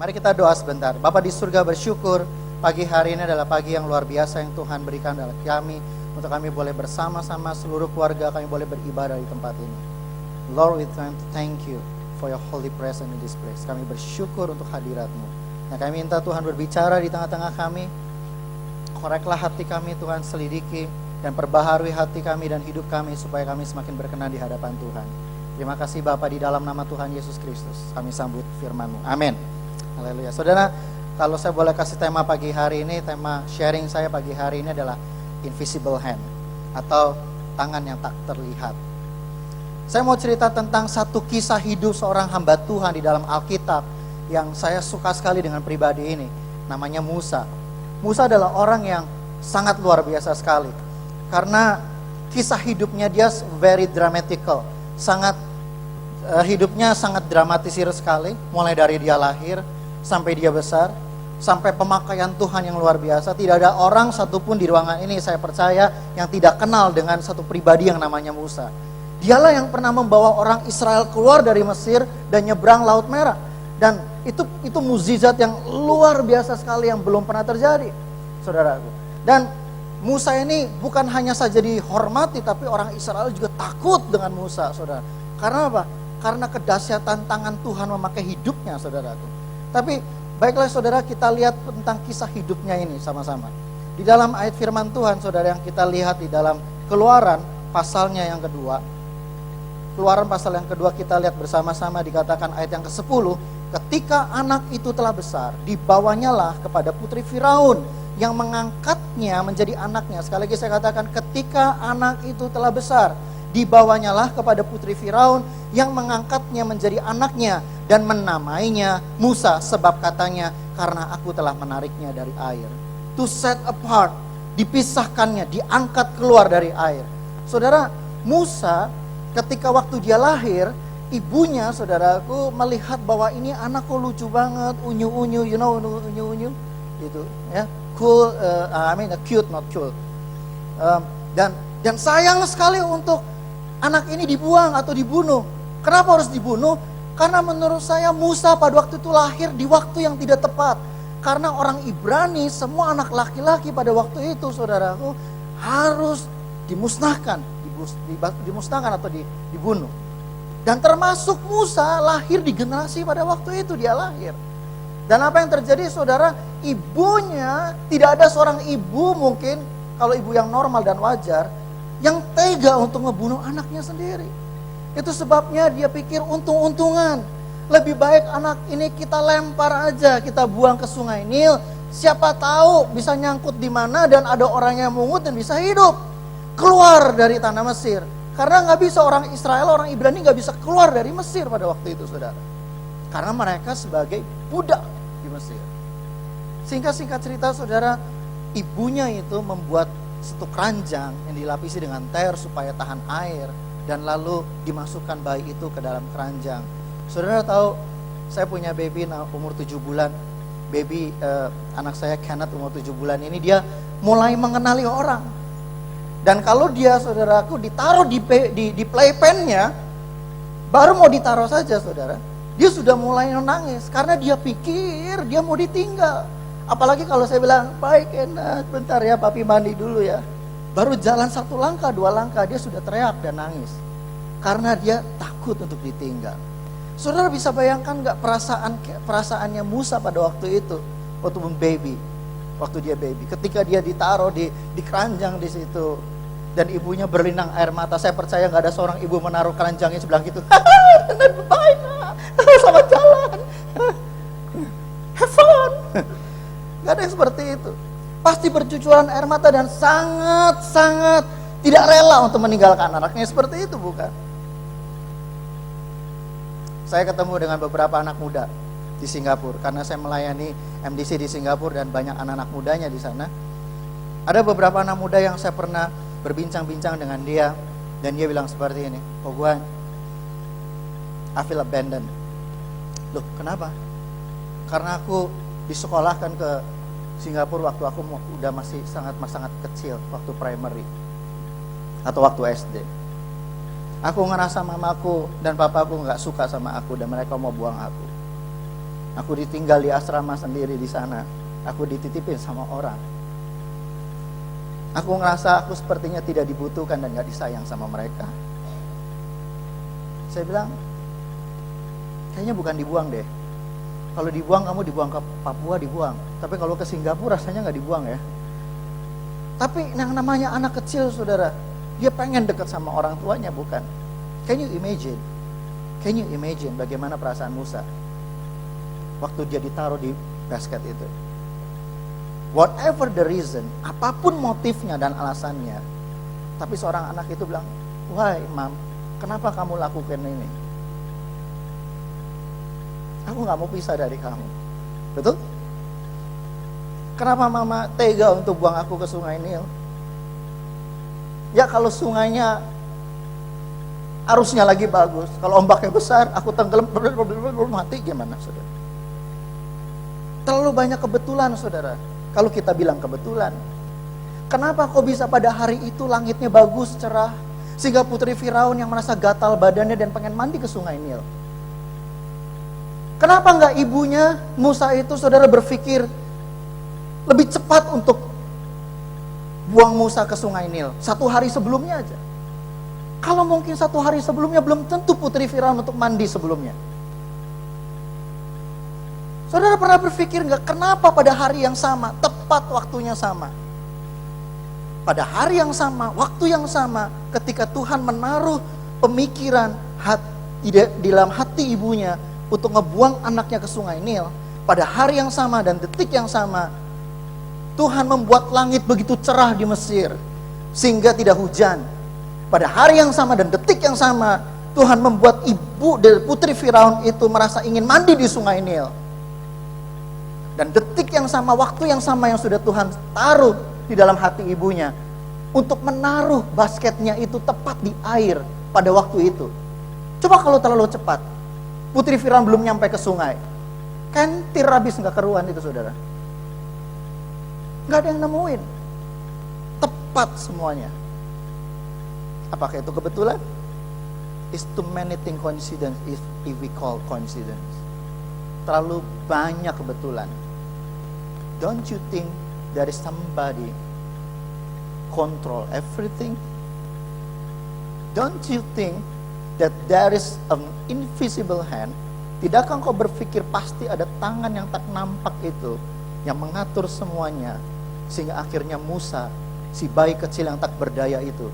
Mari kita doa sebentar. Bapa di surga, bersyukur pagi hari ini adalah pagi yang luar biasa yang Tuhan berikan dalam kami, untuk kami boleh bersama-sama seluruh keluarga kami boleh beribadah di tempat ini. Lord, we thank you for your holy presence in this place. Kami bersyukur untuk hadirat-Mu. Nah, kami minta Tuhan berbicara di tengah-tengah kami. Koreklah hati kami Tuhan, selidiki dan perbaharui hati kami dan hidup kami supaya kami semakin berkenan di hadapan Tuhan. Terima kasih Bapa, di dalam nama Tuhan Yesus Kristus kami sambut firman-Mu. Amin. Haleluya. Saudara, kalau saya boleh kasih tema pagi hari ini, tema sharing saya pagi hari ini adalah invisible hand atau tangan yang tak terlihat. Saya mau cerita tentang satu kisah hidup seorang hamba Tuhan di dalam Alkitab yang saya suka sekali dengan pribadi ini. Namanya Musa. Musa adalah orang yang sangat luar biasa sekali. Karena kisah hidupnya dia very dramatical. Hidupnya sangat dramatisir sekali. Mulai dari dia lahir sampai dia besar. Sampai pemakaian Tuhan yang luar biasa. Tidak ada orang satupun di ruangan ini saya percaya yang tidak kenal dengan satu pribadi yang namanya Musa. Dialah yang pernah membawa orang Israel keluar dari Mesir dan nyebrang Laut Merah. Dan itu mukjizat yang luar biasa sekali yang belum pernah terjadi, saudaraku. Dan Musa ini bukan hanya saja dihormati, tapi orang Israel juga takut dengan Musa, saudara. Karena apa? Karena kedahsyatan tangan Tuhan memakai hidupnya, saudaraku. Tapi baiklah saudara, kita lihat tentang kisah hidupnya ini sama-sama. Di dalam ayat firman Tuhan, saudara, yang kita lihat di dalam Keluaran pasalnya yang kedua. Keluaran pasal yang kedua kita lihat bersama-sama, dikatakan ayat yang ke-10. Ketika anak itu telah besar, dibawanyalah kepada putri Firaun yang mengangkatnya menjadi anaknya. Sekali lagi saya katakan, ketika anak itu telah besar, dibawanyalah kepada putri Firaun yang mengangkatnya menjadi anaknya dan menamainya Musa, sebab katanya, karena aku telah menariknya dari air. To set apart, dipisahkannya, diangkat keluar dari air. Saudara, Musa ketika waktu dia lahir, ibunya, saudaraku, melihat bahwa ini anakku lucu banget, unyu-unyu, you know unyu-unyu, gitu, ya, cool, cute, not cool, dan sayang sekali untuk anak ini dibuang atau dibunuh. Kenapa harus dibunuh? Karena menurut saya Musa pada waktu itu lahir di waktu yang tidak tepat. Karena orang Ibrani, semua anak laki-laki pada waktu itu, saudaraku, harus dimusnahkan atau dibunuh. Dan termasuk Musa lahir di generasi pada waktu itu dia lahir. Dan apa yang terjadi, saudara? Ibunya, tidak ada seorang ibu mungkin, kalau ibu yang normal dan wajar, yang tega untuk ngebunuh anaknya sendiri. Itu sebabnya dia pikir untung-untungan. Lebih baik anak ini kita lempar aja, kita buang ke sungai Nil. Siapa tahu bisa nyangkut di mana dan ada orang yang mungut dan bisa hidup. Keluar dari tanah Mesir. Karena gak bisa orang Israel, orang Ibrani gak bisa keluar dari Mesir pada waktu itu, saudara. Karena mereka sebagai budak di Mesir. Singkat cerita, saudara, ibunya itu membuat satu keranjang yang dilapisi dengan ter supaya tahan air. Dan lalu dimasukkan bayi itu ke dalam keranjang. Saudara tahu, saya punya baby umur 7 bulan. Baby anak saya Kenneth umur 7 bulan ini, dia mulai mengenali orang. Dan kalau dia, saudaraku, ditaruh di playpen-nya, baru mau ditaruh saja, saudara, dia sudah mulai menangis karena dia pikir dia mau ditinggal. Apalagi kalau saya bilang, baik enak, bentar ya papi mandi dulu ya. Baru jalan 1 langkah, 2 langkah, dia sudah teriak dan nangis. Karena dia takut untuk ditinggal. Saudara bisa bayangkan gak perasaannya Musa pada waktu itu, waktu dia baby, ketika dia ditaruh di keranjang di situ, dan ibunya berlinang air mata. Saya percaya nggak ada seorang ibu menaruh keranjangnya sebelah gitu. Bye nak, selamat jalan, have fun. Nggak ada yang seperti itu. Pasti bercucuran air mata dan sangat tidak rela untuk meninggalkan anaknya. Seperti itu bukan? Saya ketemu dengan beberapa anak muda di Singapura karena saya melayani MDC di Singapura dan banyak anak-anak mudanya di sana. Ada beberapa anak muda yang saya pernah berbincang-bincang dengan dia dan dia bilang seperti ini, "Oh Guan, I feel abandoned." Loh, kenapa? Karena aku disekolahkan ke Singapura waktu aku udah masih sangat kecil, waktu primary atau waktu SD. Aku ngerasa mamaku dan papaku nggak suka sama aku dan mereka mau buang aku. Aku ditinggal di asrama sendiri di sana. Aku dititipin sama orang. Aku ngerasa aku sepertinya tidak dibutuhkan dan gak disayang sama mereka. Saya bilang, kayaknya bukan dibuang deh. Kalau dibuang, kamu dibuang ke Papua, dibuang. Tapi kalau ke Singapura rasanya gak dibuang ya. Tapi yang namanya anak kecil, saudara, dia pengen dekat sama orang tuanya, bukan? Can you imagine? Can you imagine bagaimana perasaan Musa waktu dia ditaruh di basket itu? Whatever the reason, apapun motifnya dan alasannya, tapi seorang anak itu bilang, why mom, kenapa kamu lakukan ini? Aku gak mau pisah dari kamu. Betul? Kenapa mama tega untuk buang aku ke sungai Nil? Ya kalau sungainya arusnya lagi bagus, kalau ombaknya besar, aku tenggelam, mati gimana, saudara? Terlalu banyak kebetulan, saudara. Kalau kita bilang kebetulan, kenapa kok bisa pada hari itu langitnya bagus, cerah, sehingga putri Firaun yang merasa gatal badannya dan pengen mandi ke sungai Nil? Kenapa enggak ibunya Musa itu, saudara, berpikir lebih cepat untuk buang Musa ke sungai Nil 1 hari sebelumnya aja? Kalau mungkin 1 hari sebelumnya, belum tentu putri Firaun untuk mandi sebelumnya. Saudara pernah berpikir nggak kenapa pada hari yang sama, tepat waktunya sama? Pada hari yang sama, waktu yang sama, ketika Tuhan menaruh pemikiran di dalam hati ibunya untuk ngebuang anaknya ke sungai Nil, pada hari yang sama dan detik yang sama, Tuhan membuat langit begitu cerah di Mesir, sehingga tidak hujan. Pada hari yang sama dan detik yang sama, Tuhan membuat ibu dari putri Firaun itu merasa ingin mandi di sungai Nil. Dan detik yang sama, waktu yang sama yang sudah Tuhan taruh di dalam hati ibunya untuk menaruh basketnya itu tepat di air pada waktu itu. Coba kalau terlalu cepat, putri Firaun belum nyampe ke sungai, kan tir habis nggak keruan itu, saudara. Nggak ada yang nemuin. Tepat semuanya. Apakah itu kebetulan? It's too many things coincidence if we call coincidence. Terlalu banyak kebetulan. Don't you think there is somebody control everything? Don't you think that there is an invisible hand? Tidakkah kau berpikir pasti ada tangan yang tak nampak itu yang mengatur semuanya, sehingga akhirnya Musa, si bayi kecil yang tak berdaya itu,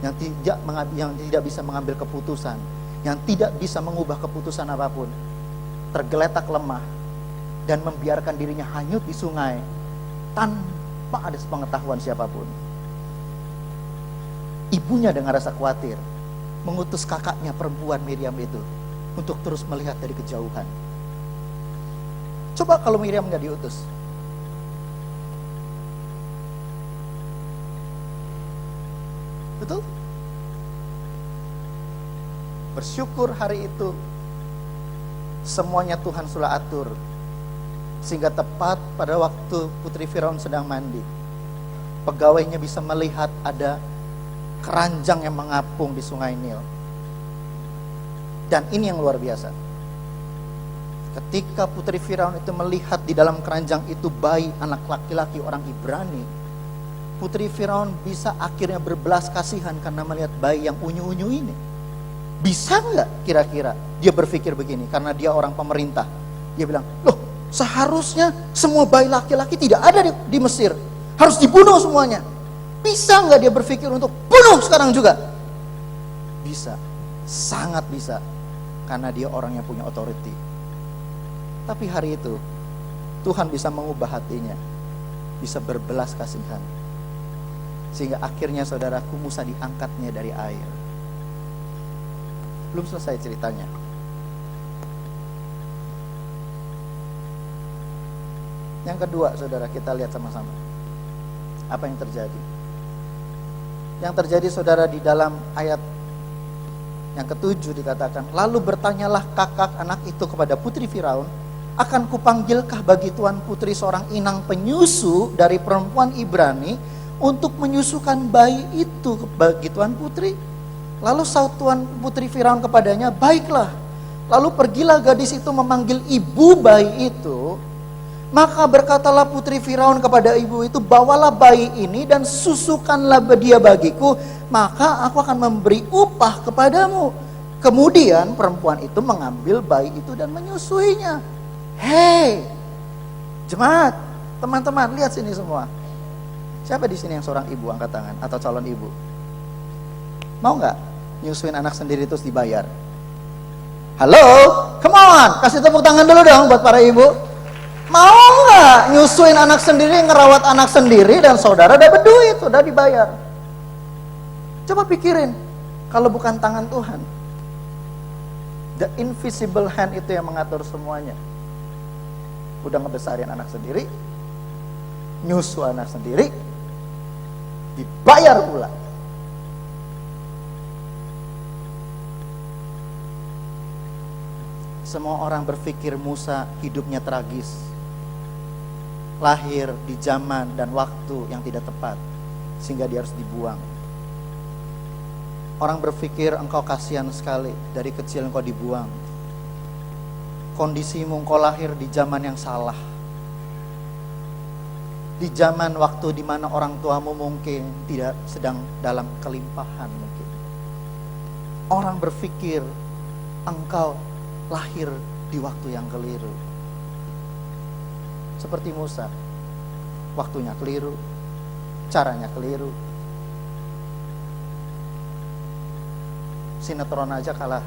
yang tidak bisa mengambil keputusan, yang tidak bisa mengubah keputusan apapun, tergeletak lemah dan membiarkan dirinya hanyut di sungai tanpa ada sepengetahuan siapapun. Ibunya dengan rasa khawatir mengutus kakaknya perempuan Miriam itu untuk terus melihat dari kejauhan. Coba kalau Miriam nggak diutus, betul? Bersyukur hari itu semuanya Tuhan sudah atur, sehingga tepat pada waktu putri Firaun sedang mandi, pegawainya bisa melihat ada keranjang yang mengapung di sungai Nil. Dan ini yang luar biasa, ketika putri Firaun itu melihat di dalam keranjang itu bayi anak laki-laki orang Ibrani, putri Firaun bisa akhirnya berbelas kasihan karena melihat bayi yang unyu-unyu ini. Bisa nggak kira-kira dia berpikir begini, karena dia orang pemerintah? Dia bilang, loh, seharusnya semua bayi laki-laki tidak ada di Mesir, harus dibunuh semuanya. Bisa nggak dia berpikir untuk bunuh sekarang juga? Bisa, sangat bisa, karena dia orang yang punya otoriti. Tapi hari itu Tuhan bisa mengubah hatinya, bisa berbelas kasihan, sehingga akhirnya saudaraku Musa diangkatnya dari air. Belum selesai ceritanya. Yang kedua, saudara, kita lihat sama-sama apa yang terjadi. Yang terjadi, saudara, di dalam ayat yang ke-7 dikatakan, lalu bertanyalah kakak anak itu kepada putri Firaun, akan kupanggilkah bagi tuan putri seorang inang penyusu dari perempuan Ibrani untuk menyusukan bayi itu bagi tuan putri? Lalu saut tuan putri Firaun kepadanya, baiklah. Lalu pergilah gadis itu memanggil ibu bayi itu. Maka berkatalah putri Firaun kepada ibu itu, bawalah bayi ini dan susukanlah dia bagiku, maka aku akan memberi upah kepadamu. Kemudian perempuan itu mengambil bayi itu dan menyusuinya. Hei, jemaat, teman-teman, lihat sini semua. Siapa di sini yang seorang ibu, angkat tangan, atau calon ibu? Mau nggak nyusuin anak sendiri terus dibayar? Halo, come on, kasih tepuk tangan dulu dong buat para ibu. Mau nggak nyusuin anak sendiri, ngerawat anak sendiri, dan saudara dapat duit, sudah dibayar? Coba pikirin, kalau bukan tangan Tuhan, the invisible hand itu yang mengatur semuanya. Udah ngebesarin anak sendiri, nyusu anak sendiri, dibayar pula. Semua orang berpikir Musa hidupnya tragis, lahir di zaman dan waktu yang tidak tepat, sehingga dia harus dibuang. Orang berpikir engkau kasihan sekali, dari kecil engkau dibuang. Kondisimu, engkau lahir di zaman yang salah, di zaman waktu di mana orang tuamu mungkin tidak sedang dalam kelimpahan mungkin. Orang berpikir engkau lahir di waktu yang keliru. Seperti Musa, waktunya keliru, caranya keliru. Sinetron aja kalah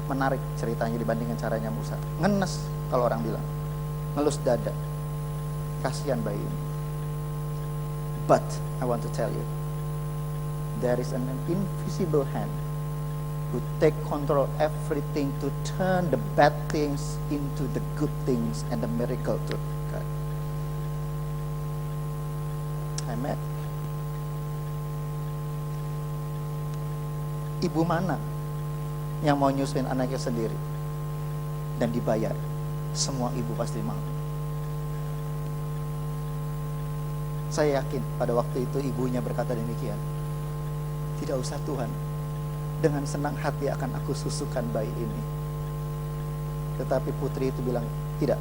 menarik ceritanya dibandingkan caranya Musa. Ngenes kalau orang bilang, ngelus dada. Kasihan bayi ini. But I want to tell you, there is an invisible hand who take control everything to turn the bad things into the good things and the miracle to God. Amen. Ibu mana yang mau nyusuin anaknya sendiri dan dibayar? Semua ibu pasti mau. Saya yakin pada waktu itu ibunya berkata demikian. Tidak usah Tuhan, dengan senang hati akan aku susukan bayi ini. Tetapi putri itu bilang, tidak,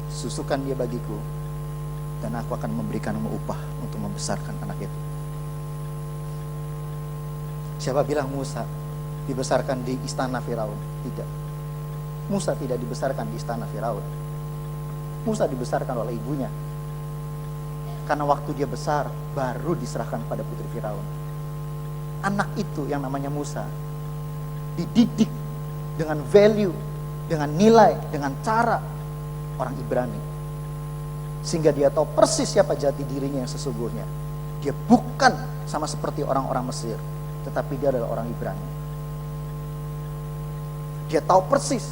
susukan dia bagiku, dan aku akan memberikanmu upah untuk membesarkan anak itu. Siapa bilang Musa dibesarkan di istana Firaun? Tidak. Musa tidak dibesarkan di istana Firaun. Musa dibesarkan oleh ibunya. Karena waktu dia besar, baru diserahkan pada putri Firaun. Anak itu yang namanya Musa dididik dengan value, dengan nilai, dengan cara orang Ibrani, sehingga dia tahu persis siapa jati dirinya yang sesungguhnya. Dia bukan sama seperti orang-orang Mesir, tetapi dia adalah orang Ibrani. Dia tahu persis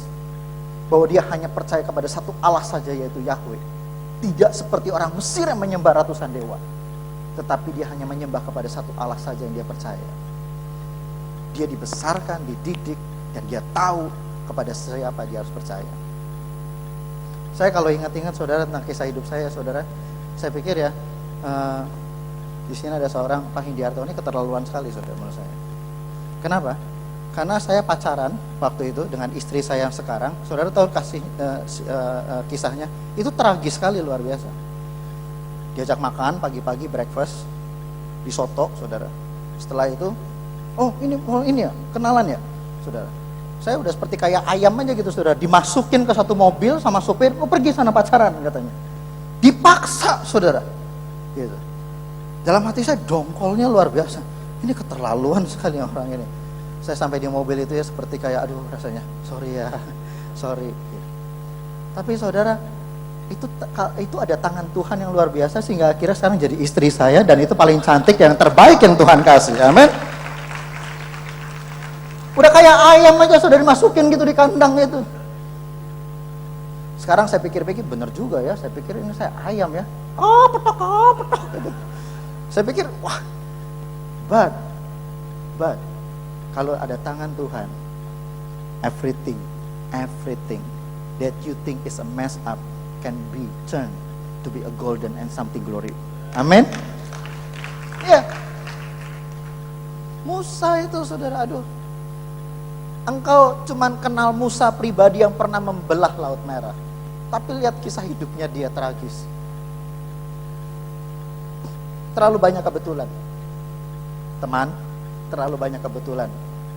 bahwa dia hanya percaya kepada satu Allah saja, yaitu Yahweh. Tidak seperti orang Mesir yang menyembah ratusan dewa, tetapi dia hanya menyembah kepada satu Allah saja yang dia percaya. Dia dibesarkan, dididik, dan dia tahu kepada siapa dia harus percaya. Saya kalau ingat-ingat saudara tentang kisah hidup saya, saudara, saya pikir ya, di sini ada seorang Pak Hindiarto, ini keterlaluan sekali saudara menurut saya. Kenapa? Karena saya pacaran waktu itu dengan istri saya yang sekarang. Saudara tahu kisahnya, itu tragis sekali, luar biasa. Diajak makan pagi-pagi, breakfast di soto, saudara. Setelah itu, oh ini ya, kenalan ya, saudara. Saya udah seperti kayak ayam aja gitu, saudara. Dimasukin ke satu mobil sama supir, oh pergi sana pacaran katanya. Dipaksa, saudara. Gitu. Dalam hati saya dongkolnya luar biasa. Ini keterlaluan sekali orang ini. Saya sampai di mobil itu ya seperti kayak aduh rasanya, sorry ya, sorry. Tapi saudara, itu ada tangan Tuhan yang luar biasa sehingga akhirnya sekarang jadi istri saya, dan itu paling cantik, yang terbaik yang Tuhan kasih. Amin. Udah kayak ayam aja sudah dimasukin gitu di kandang itu. Sekarang saya pikir-pikir bener juga ya, saya pikir ini saya ayam ya. Petok gitu. Saya pikir wah, but kalau ada tangan Tuhan, everything that you think is a mess up can be turned to be a golden and something glory. Amin. Ya. Musa itu saudara, aduh. Engkau cuman kenal Musa pribadi yang pernah membelah Laut Merah. Tapi lihat kisah hidupnya dia tragis. Terlalu banyak kebetulan. Teman, terlalu banyak kebetulan.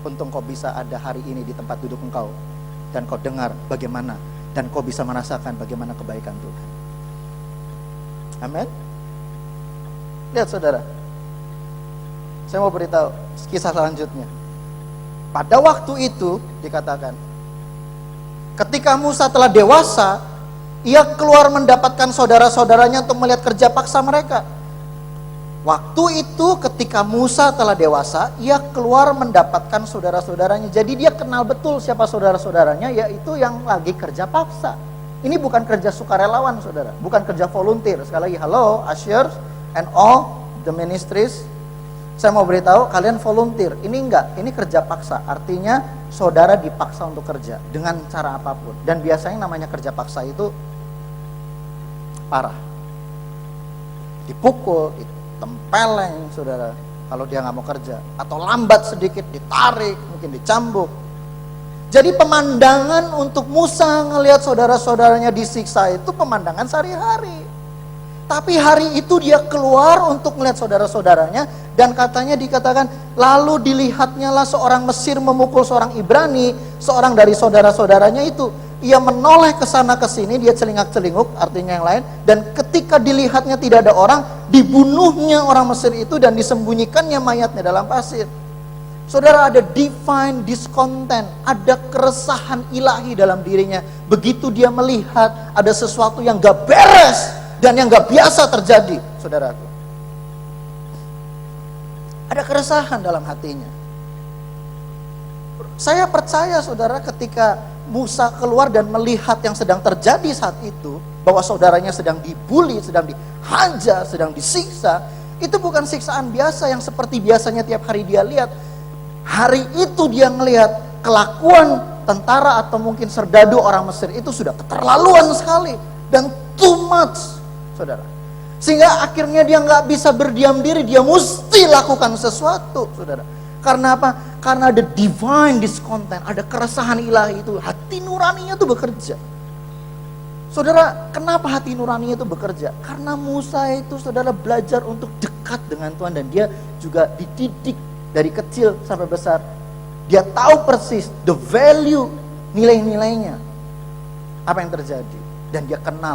Untung kau bisa ada hari ini di tempat duduk engkau. Dan kau dengar bagaimana. Dan kau bisa merasakan bagaimana kebaikan Tuhan. Amin. Lihat saudara. Saya mau beritahu kisah selanjutnya. Pada waktu itu dikatakan, ketika Musa telah dewasa, ia keluar mendapatkan saudara-saudaranya untuk melihat kerja paksa mereka. Waktu itu ketika Musa telah dewasa, ia keluar mendapatkan saudara-saudaranya. Jadi dia kenal betul siapa saudara-saudaranya, yaitu yang lagi kerja paksa. Ini bukan kerja sukarelawan saudara, bukan kerja volunteer. Sekali lagi, hello ushers and all the ministries. Saya mau beritahu kalian volunteer, ini enggak, ini kerja paksa. Artinya saudara dipaksa untuk kerja dengan cara apapun. Dan biasanya namanya kerja paksa itu parah. Dipukul, ditempeleng saudara kalau dia nggak mau kerja. Atau lambat sedikit, ditarik, mungkin dicambuk. Jadi pemandangan untuk Musa ngelihat saudara-saudaranya disiksa itu pemandangan sehari-hari. Tapi hari itu dia keluar untuk melihat saudara-saudaranya. Dan katanya dikatakan, lalu dilihatnya lah seorang Mesir memukul seorang Ibrani, seorang dari saudara-saudaranya itu. Ia menoleh ke sana ke sini, dia celingak-celinguk, artinya yang lain. Dan ketika dilihatnya tidak ada orang, dibunuhnya orang Mesir itu dan disembunyikannya mayatnya dalam pasir. Saudara, ada divine discontent, ada keresahan ilahi dalam dirinya. Begitu dia melihat ada sesuatu yang gak beres dan yang gak biasa terjadi, saudaraku. Ada keresahan dalam hatinya. Saya percaya saudara, ketika Musa keluar dan melihat yang sedang terjadi saat itu, bahwa saudaranya sedang dibully, sedang dihajar, sedang disiksa, itu bukan siksaan biasa yang seperti biasanya tiap hari dia lihat. Hari itu dia ngelihat kelakuan tentara atau mungkin serdadu orang Mesir itu sudah keterlaluan sekali dan too much, saudara. Sehingga akhirnya dia nggak bisa berdiam diri, dia mesti lakukan sesuatu, saudara. Karena apa? Karena ada divine discontent, ada keresahan ilahi itu, hati nuraninya itu bekerja. Saudara, kenapa hati nuraninya itu bekerja? Karena Musa itu, saudara, belajar untuk dekat dengan Tuhan dan dia juga dididik dari kecil sampai besar. Dia tahu persis the value, nilai-nilainya. Apa yang terjadi. Dan dia kenal